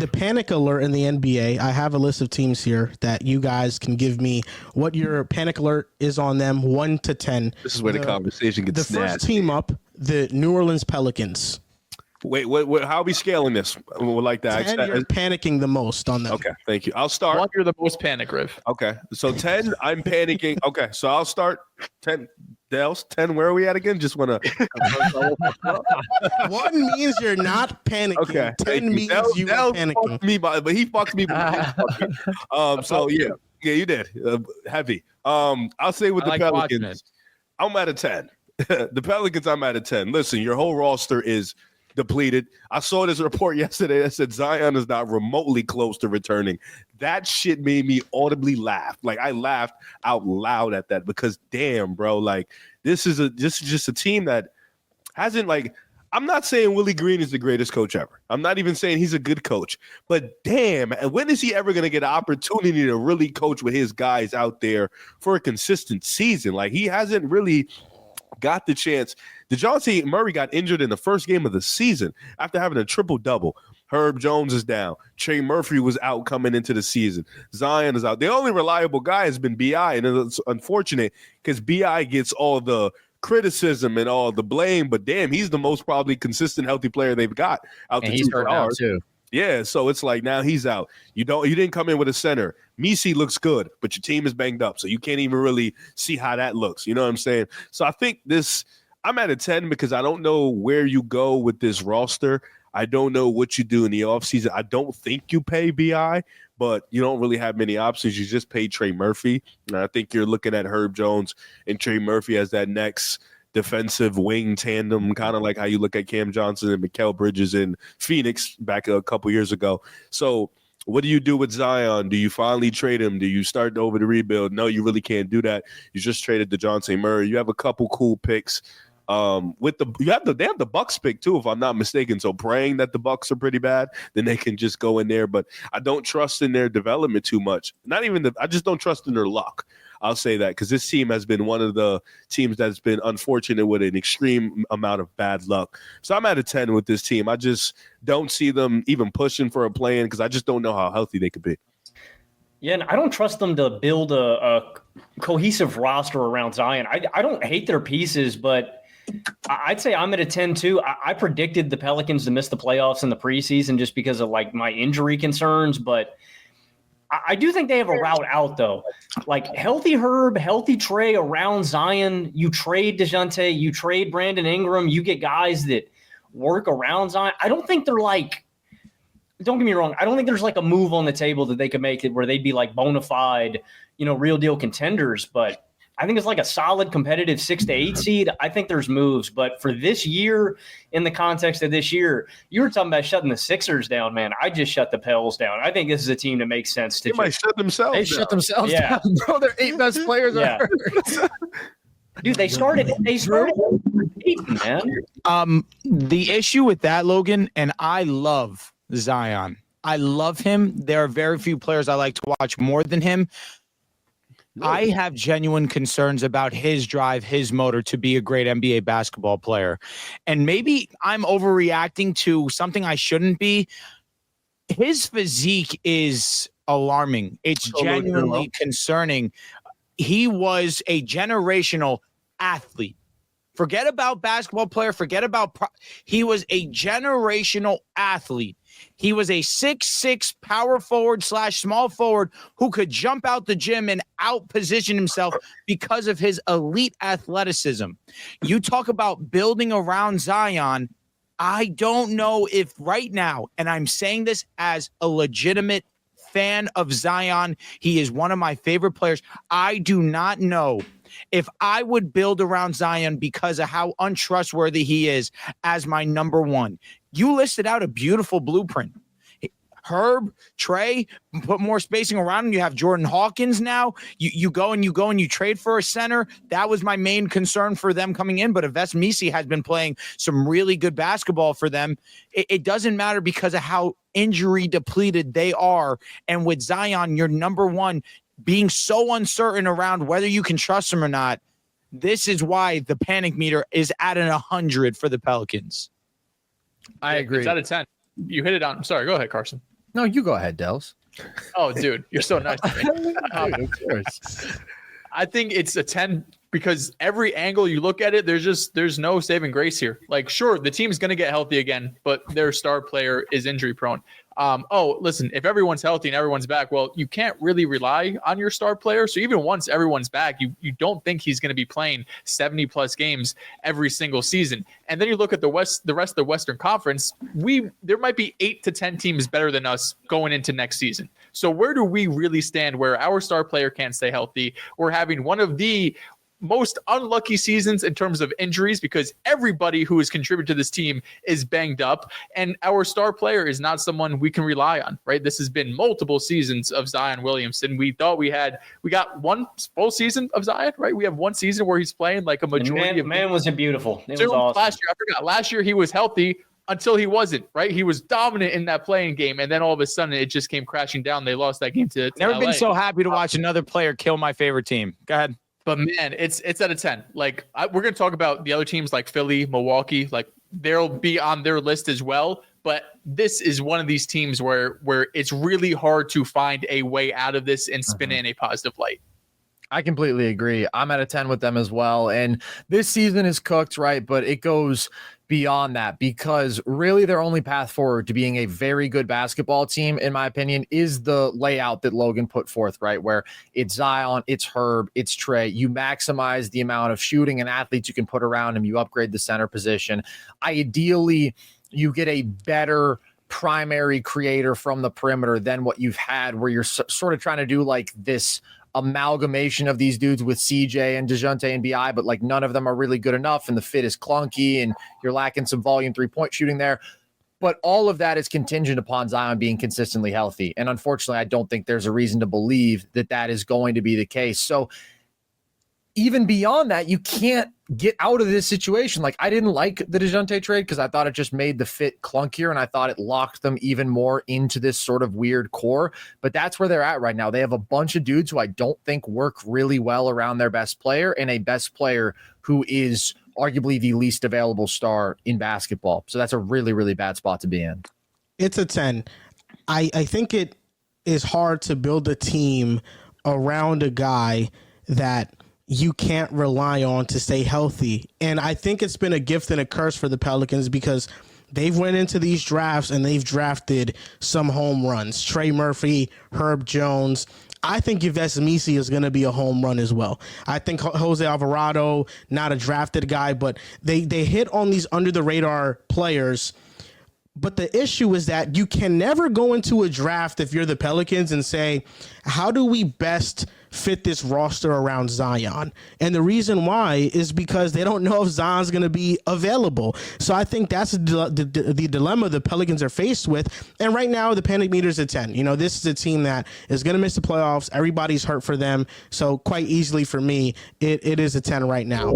the panic alert in the NBA, I have a list of teams here that you guys can give me what your panic alert is on them, 1 to 10. This is where the conversation gets The first team up, the New Orleans Pelicans. Wait, what? How are we scaling this? We'll like that. 10, you're panicking the most on them. Okay, thank you. I'll start. 1, you're the most panic, Riv. Okay, so 10, I'm panicking. Okay, so I'll start 10. Dales, 10, where are we at again? Just want to. 1 means you're not panicking. Okay, 10 means you are panicking. Me, but he fucked me. So yeah, you did. Heavy. I'll say with the Pelicans, I'm at a 10. The Pelicans, I'm at a 10. Listen, your whole roster is depleted. I saw this report yesterday that said Zion is not remotely close to returning. That shit made me audibly laugh. Like, I laughed out loud at that because damn, bro, like this is just a team that hasn't, like, I'm not saying Willie Green is the greatest coach ever. I'm not even saying he's a good coach, but damn, and when is he ever going to get an opportunity to really coach with his guys out there for a consistent season? Like, he hasn't really got the chance. DeJounte Murray got injured in the first game of the season after having a triple-double. Herb Jones is down. Trey Murphy was out coming into the season. Zion is out. The only reliable guy has been B.I., and it's unfortunate because B.I. gets all the criticism and all the blame, but damn, he's the most probably consistent, healthy player they've got out there. He's hurt now too. Yeah, so it's like now he's out. You didn't come in with a center. Misi looks good, but your team is banged up, so you can't even really see how that looks. You know what I'm saying? So I think I'm at a 10 because I don't know where you go with this roster. I don't know what you do in the offseason. I don't think you pay BI, but you don't really have many options. You just pay Trey Murphy. And I think you're looking at Herb Jones and Trey Murphy as that next defensive wing tandem, kind of like how you look at Cam Johnson and Mikal Bridges in Phoenix back a couple years ago. So what do you do with Zion? Do you finally trade him? Do you start over the rebuild? No, you really can't do that. You just traded DeJounte Murray. You have a couple cool picks. They have the Bucks pick too, if I'm not mistaken. So praying that the Bucks are pretty bad, then they can just go in there. But I don't trust in their development too much. I just don't trust in their luck. I'll say that because this team has been one of the teams that's been unfortunate with an extreme amount of bad luck. So I'm at a 10 with this team. I just don't see them even pushing for a play-in because I just don't know how healthy they could be. Yeah, and I don't trust them to build a cohesive roster around Zion. I don't hate their pieces, but I'd say I'm at a 10 too. I predicted the Pelicans to miss the playoffs in the preseason just because of like my injury concerns, but I do think they have a route out though. Like healthy Herb, healthy Trey around Zion. You trade DeJounte, you trade Brandon Ingram, you get guys that work around Zion. I don't think they're like, don't get me wrong, I don't think there's like a move on the table that they could make it where they'd be like bona fide, real deal contenders, but I think it's like a solid competitive 6 to 8 seed. I think there's moves, but for this year, in the context of this year, you were talking about shutting the Sixers down, man. I just shut the Pels down. I think this is a team that makes sense to. They might shut themselves. They shut themselves down, bro. Their 8 best players are hurt. Dude, they started, man. The issue with that, Logan, and I love Zion. I love him. There are very few players I like to watch more than him. I have genuine concerns about his drive, his motor to be a great NBA basketball player. And maybe I'm overreacting to something I shouldn't be. His physique is alarming. It's genuinely concerning. He was a generational athlete. Forget about basketball player. Forget about he was a generational athlete. He was a 6'6" power forward / small forward who could jump out the gym and out-position himself because of his elite athleticism. You talk about building around Zion. I don't know if right now, and I'm saying this as a legitimate fan of Zion, he is one of my favorite players. I do not know if I would build around Zion because of how untrustworthy he is as my number one. You listed out a beautiful blueprint. Herb, Trey, put more spacing around him. You have Jordan Hawkins now. You go and you trade for a center. That was my main concern for them coming in. But Yves Misi has been playing some really good basketball for them. It doesn't matter because of how injury depleted they are. And with Zion, your number one, being so uncertain around whether you can trust him or not, this is why the panic meter is at an 100 for the Pelicans. I agree. It's out of 10. You hit it on. Sorry, go ahead, Carson. No, you go ahead, Dels. Oh, dude, you're so nice to me. Dude, of course. I think it's a 10 because every angle you look at it, there's no saving grace here. Like, sure, the team's going to get healthy again, but their star player is injury prone. Listen, if everyone's healthy and everyone's back, well, you can't really rely on your star player. So even once everyone's back, you don't think he's going to be playing 70 plus games every single season. And then you look at the rest of the Western Conference, there might be 8 to 10 teams better than us going into next season. So where do we really stand where our star player can't stay healthy? We're having one of the most unlucky seasons in terms of injuries because everybody who has contributed to this team is banged up, and our star player is not someone we can rely on, right? This has been multiple seasons of Zion Williamson. We thought we got one full season of Zion, right? We have one season where he's playing like a majority of man was it beautiful. It was awesome. Last year, I forgot. Last year he was healthy until he wasn't, right? He was dominant in that playing game, and then all of a sudden it just came crashing down. They lost that game to Never LA. been so happy to watch another player kill my favorite team. Go ahead. But man, it's out of 10. Like we're going to talk about the other teams like Philly, Milwaukee, like they'll be on their list as well. But this is one of these teams where it's really hard to find a way out of this and spin it in a positive light. I completely agree. I'm at a 10 with them as well. And this season is cooked, right? But it goes beyond that because really their only path forward to being a very good basketball team, in my opinion, is the layout that Logan put forth, right? Where it's Zion, it's Herb, it's Trey. You maximize the amount of shooting and athletes you can put around him. You upgrade the center position. Ideally, you get a better primary creator from the perimeter than what you've had where you're sort of trying to do like this amalgamation of these dudes with CJ and DeJounte and BI, but like none of them are really good enough and the fit is clunky and you're lacking some volume 3-point shooting there. But all of that is contingent upon Zion being consistently healthy. And unfortunately, I don't think there's a reason to believe that that is going to be the case. So even beyond that, you can't get out of this situation. Like I didn't like the DeJounte trade because I thought it just made the fit clunkier and I thought it locked them even more into this sort of weird core. But that's where they're at right now. They have a bunch of dudes who I don't think work really well around their best player and a best player who is arguably the least available star in basketball. So that's a really, really bad spot to be in. It's a 10. I think it is hard to build a team around a guy that you can't rely on to stay healthy. And I think it's been a gift and a curse for the Pelicans because they've went into these drafts and they've drafted some home runs. Trey Murphy, Herb Jones. I think Yves Misi is going to be a home run as well. I think Jose Alvarado, not a drafted guy, but they hit on these under the radar players. But the issue is that you can never go into a draft if you're the Pelicans and say, how do we best fit this roster around Zion? And the reason why is because they don't know if Zion's going to be available. So I think that's the dilemma the Pelicans are faced with. And right now, the panic meter is at 10. You know, this is a team that is going to miss the playoffs. Everybody's hurt for them. So quite easily for me, it is a 10 right now.